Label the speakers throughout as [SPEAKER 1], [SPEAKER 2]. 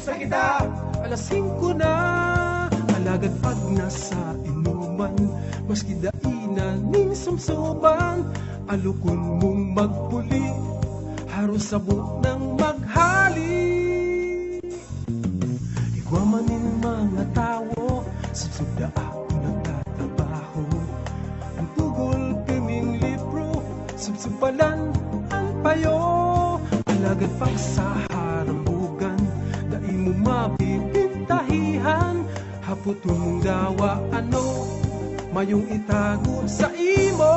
[SPEAKER 1] Gusto kita.
[SPEAKER 2] Alas 5 na, alagad pag nasa inuman, maski dainan ning sumsuban, alukon mong magpuli, haros sabok ng maghali. Igwamanin mga tao, subsubda ako nagtatrabaho, ang tugol kaming libro, subsubalan ang payo, alagad pag sa harambugan, dai mo mapipintahihan, haputong mong dawa ano, mayong itago sa imo.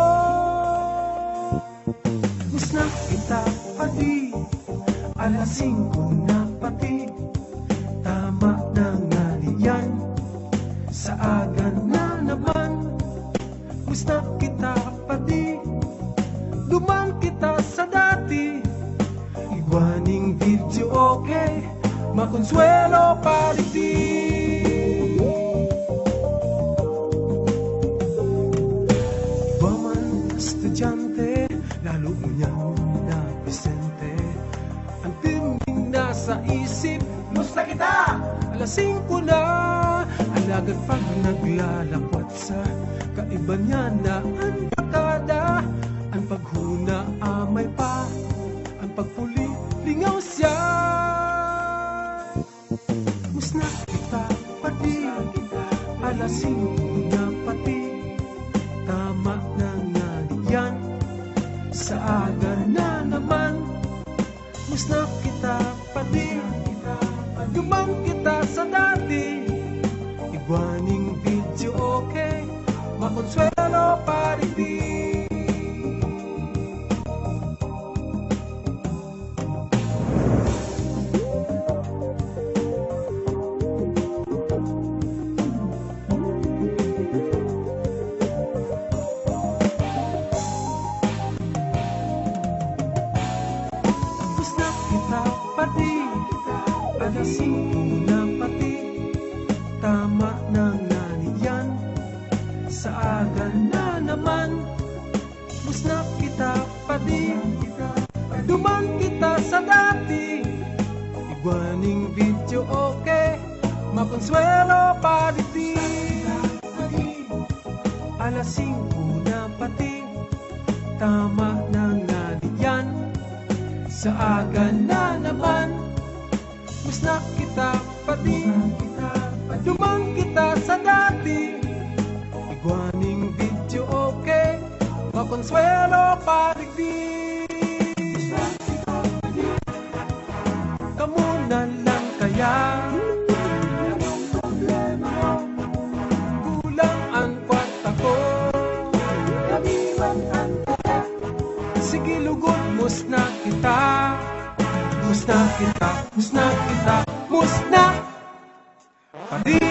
[SPEAKER 2] Gusto kita pati, alas 5 na pati, tama na nga diyan, sa aga na naman. Gusto kita pati, duman kita sa dati, igwaning video okay, makonsuelo paliti. Baman estudyante, lalo mo niyang napresente, ang timing nasa isip,
[SPEAKER 1] Gusto kita.
[SPEAKER 2] alas 5 na, alagad pag naglalakwat sa kaiba niya na ang bakada, ang paghuna amay pa, ang pagpuli lingaw siya. Gusto kita pati, alas 5 na pati, tama na nga yan, sa aga na naman. Gusto kita pati, dumang kita sa dati, igwaning video okay, makonsuelo pariti. Gusto kita pati, alas 5 na pati, tama na nga niyan, sa aga na naman. Gusto kita pati, duman kita sa dati, igwaning video okay, makonsuelo pariti. Alas 5 na pati, tama na nga diyan, sa aga na naman. Gusto kita pati, dumang kita sa dati, igwaning video okay, makonsuelo pariti. Kamu na lang kaya, kulang ang kwarta ko, sige lugod, musna kita, musna kita, musna kita, musna pati.